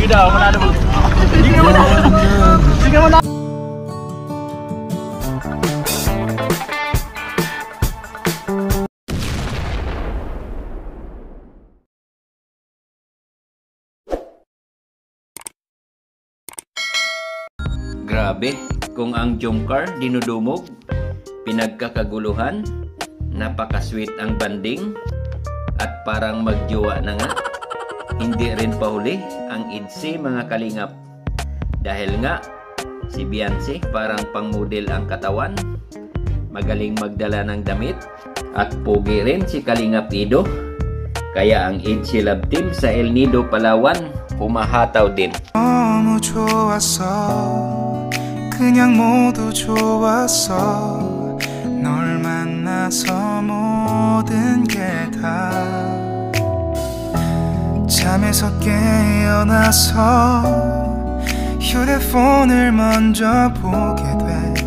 daw, wala naman. Sige mo na. Sige mo na. Grabe, kung ang Jomcar dinudumog, pinagkakaguluhan, napaka-sweet ang banding, at parang magjowa na nga. Hindi rin pahuli ang IDC mga kalingap. Dahil nga, si Beyonce parang pang-model ang katawan, magaling magdala ng damit, at pogi rin si Kalingap Ido. Kaya ang IDC Love Team sa El Nido, Palawan, humahataw din. 너무 좋았어 그냥 모두 좋았어 널 만나서 모든 게 다 잠에서 깨어나서 휴대폰을 먼저 보게 돼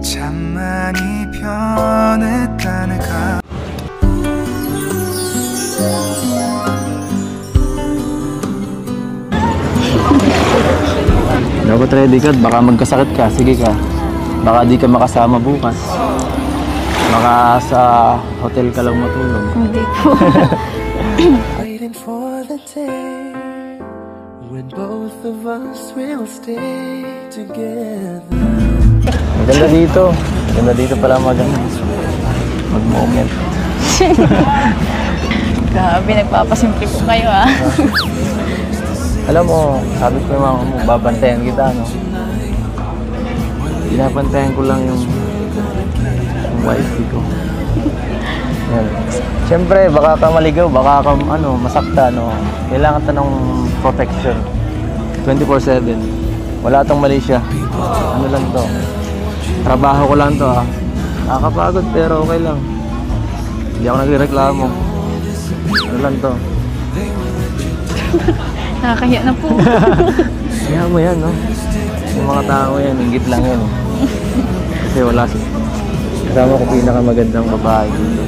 참 많이 변했다는가 Dapat ready ka, baka magkasakit ka. Sige ka. Baka di ka makasama bukas. Baka sa hotel ka lang matulog. Hindi po. Waiting for the day when both of us will stay together. Maganda dito. Maganda dito pala mag-moment. Grabe, nagpapasimple po kayo ah. Alam mo, sabi ko yung mga mo, babantayan kita, no? Binabantayan ko lang yung wifey ko. Yan. Siyempre, baka ka maligaw, baka ka masakta, no? Kailangan ta ng protection. 24/7. Wala tong mali siya. Ano lang to? Trabaho ko lang to, ha? Nakakapagod, pero okay lang. Hindi ako nagreklamo. Ano lang to? Nakakahiya na po. Kaya mo yan, no? Yung mga tao yan, inggit lang yan. Kasi wala siya. Kasama ko pinakamagandang babae dito.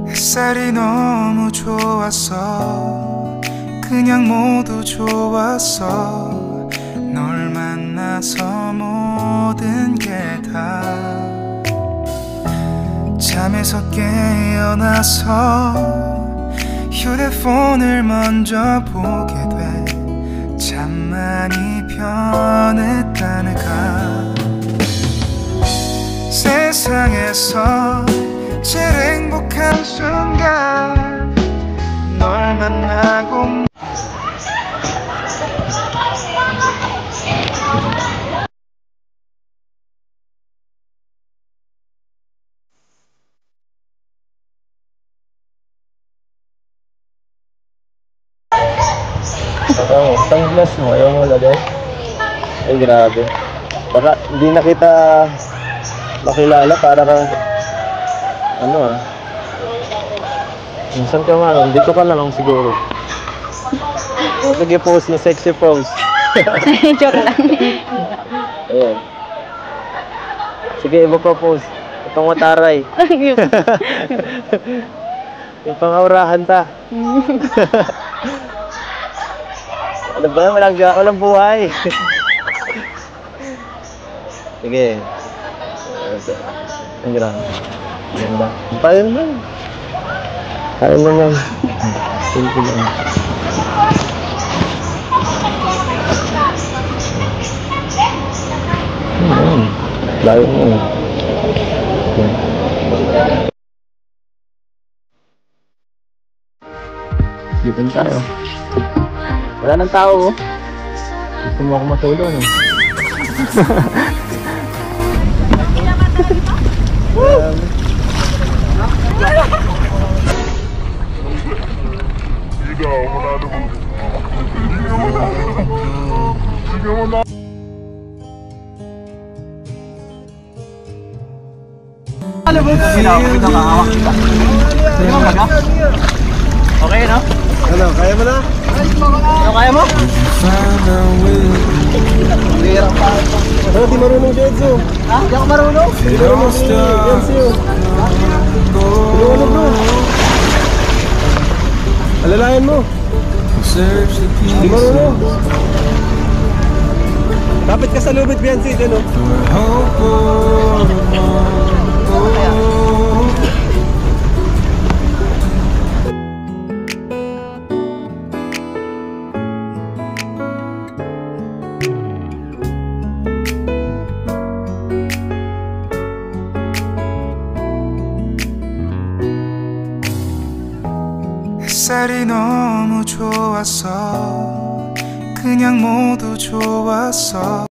햇살이 너무 좋았어 그냥 모두 좋았어 널 만나서 모든 게 다 잠에서 깨어나서 휴대폰을 먼저 보게 돼 참 많이 변했다는가 세상에서 제일 행복한 순간 널 만나고 Sunglass mo, ayaw mo lagay? Ay grabe. Baka hindi na kita makilala para ka minsan ka man, dito ka na lang siguro. Nag-post na sexy pose. Joke lang. Ayan. Sige, iba pa pose. Itong mataray. Yung pang-aurahan ta. Ano ba? Walang buhay. Sige. Ang grabe. Ganda. Paano naman? Paano naman? Simple lang. Layo mo. Dito tayo. Wala nang tao. Gusto mo ako matulog, no? Alam mo, pinakakawak kita. Hindi mo kaga? Okay, no? Ano, kaya mo na? Ano kaya mo? Ano, di marunong si Enzo. Ha? Hindi ako marunong. Di marunong si Enzo. Marunong bro. Alalayan mo. Di marunong. Dapat ka sa lubid, Biansi, dyan o. 햇살이 너무 좋았어 그냥 모두 좋았어